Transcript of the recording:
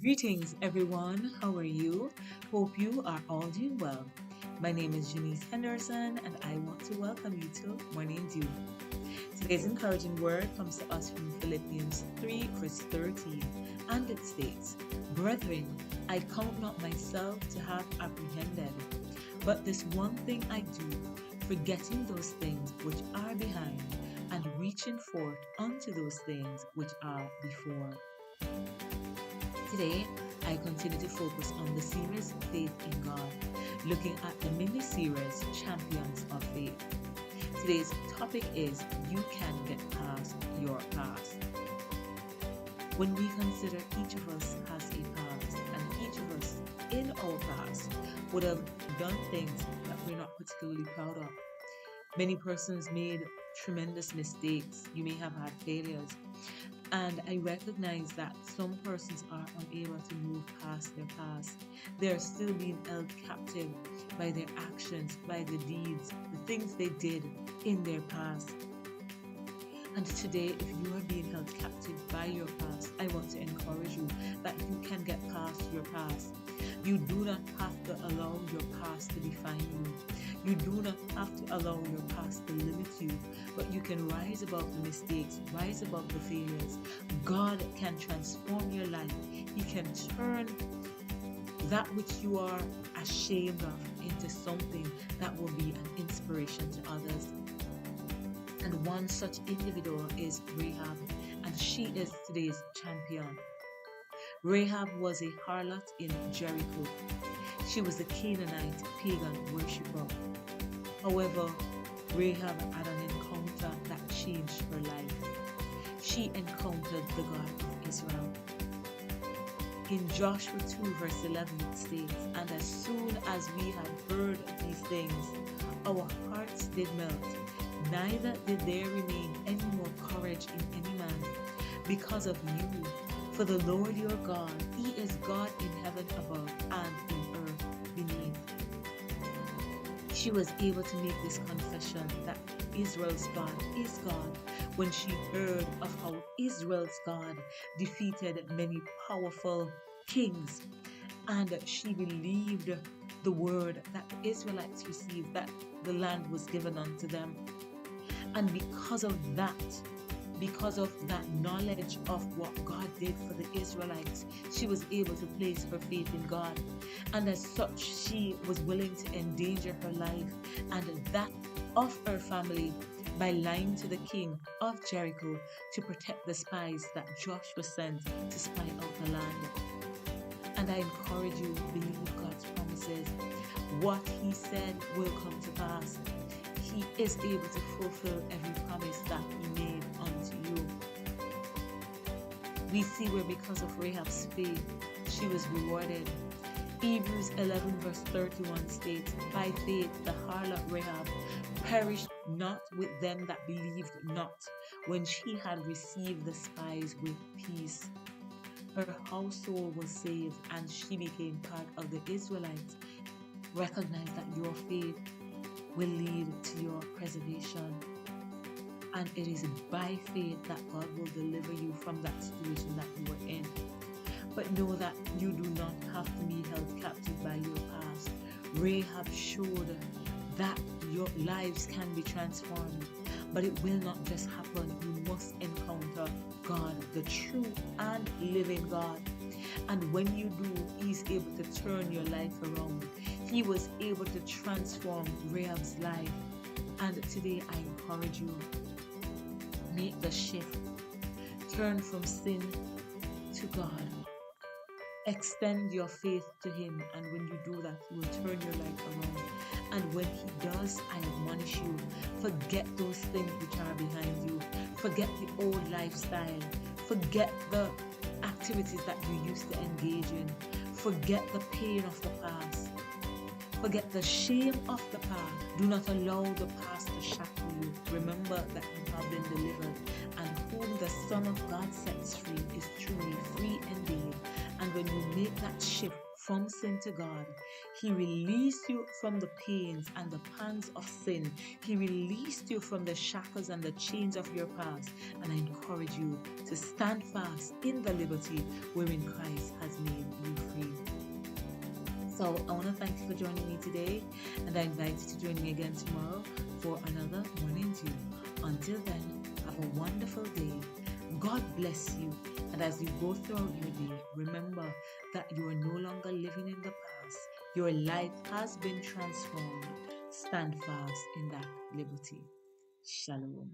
Greetings, everyone. How are you? Hope you are all doing well. My name is Janice Henderson, and I want to welcome you to Morning Dew. Today's encouraging word comes to us from Philippians 3, verse 13, and it states, Brethren, I count not myself to have apprehended, but this one thing I do, forgetting those things which are behind, and reaching forth unto those things which are before. Today, I continue to focus on the series Faith in God, looking at the mini series Champions of Faith. Today's topic is You Can Get Past Your Past. When we consider each of us has a past, and each of us in our past would have done things that we're not particularly proud of. Many persons made tremendous mistakes. You may have had failures. And I recognize that some persons are unable to move past their past. They are still being held captive by their actions, by the deeds, the things they did in their past. And today, if you are being held captive by your past, I want to encourage you that you can get past your past. You do not have to allow your past to define you. You do not have to allow your past to limit you, but you can rise above the mistakes, rise above the failures. God can transform your life. He can turn that which you are ashamed of into something that will be an inspiration to others. And one such individual is Rahab, and she is today's champion. Rahab was a harlot in Jericho. She was a Canaanite pagan worshipper. However, Rahab had an encounter that changed her life. She encountered the God of Israel. In Joshua 2 verse 11 it states, And as soon as we had heard these things, our hearts did melt, neither did there remain any more courage in any man, because of you. For the Lord your God, He is God in heaven above and in earth beneath. She was able to make this confession that Israel's God is God when she heard of how Israel's God defeated many powerful kings, and she believed the word that the Israelites received, that the land was given unto them. And because of that knowledge of what God did for the Israelites, she was able to place her faith in God. And as such, she was willing to endanger her life and that of her family by lying to the king of Jericho to protect the spies that Joshua sent to spy out the land. And I encourage you, believe God's promises. What He said will come to pass. He is able to fulfill every promise that He made unto you. We see where because of Rahab's faith, she was rewarded. Hebrews 11 verse 31 states, By faith the harlot Rahab perished not with them that believed not, when she had received the spies with peace. Her household was saved and she became part of the Israelites. Recognize that your faith will lead to your preservation. And it is by faith that God will deliver you from that situation that you were in. But know that you do not have to be held captive by your past. Rahab showed that your lives can be transformed. But it will not just happen. You must encounter God, the true and living God. And when you do, He's able to turn your life around. He was able to transform Rahab's life. And today I encourage you, make the shift. Turn from sin to God. Extend your faith to Him, and when you do that, He will turn your life around. And when He does, I admonish you, forget those things which are behind you. Forget the old lifestyle. Forget the activities that you used to engage in. Forget the pain of the past. Forget the shame of the past. Do not allow the past to shackle you. Remember that you have been delivered, and whom the Son of God sets free is truly free indeed. And when you make that shift from sin to God, He released you from the pains and the pangs of sin. He released you from the shackles and the chains of your past. And I encourage you to stand fast in the liberty wherein Christ has made So I want to thank you for joining me today, and I invite you to join me again tomorrow for another morning dew. Until then, have a wonderful day. God bless you. And as you go throughout your day, remember that you are no longer living in the past. Your life has been transformed. Stand fast in that liberty. Shalom.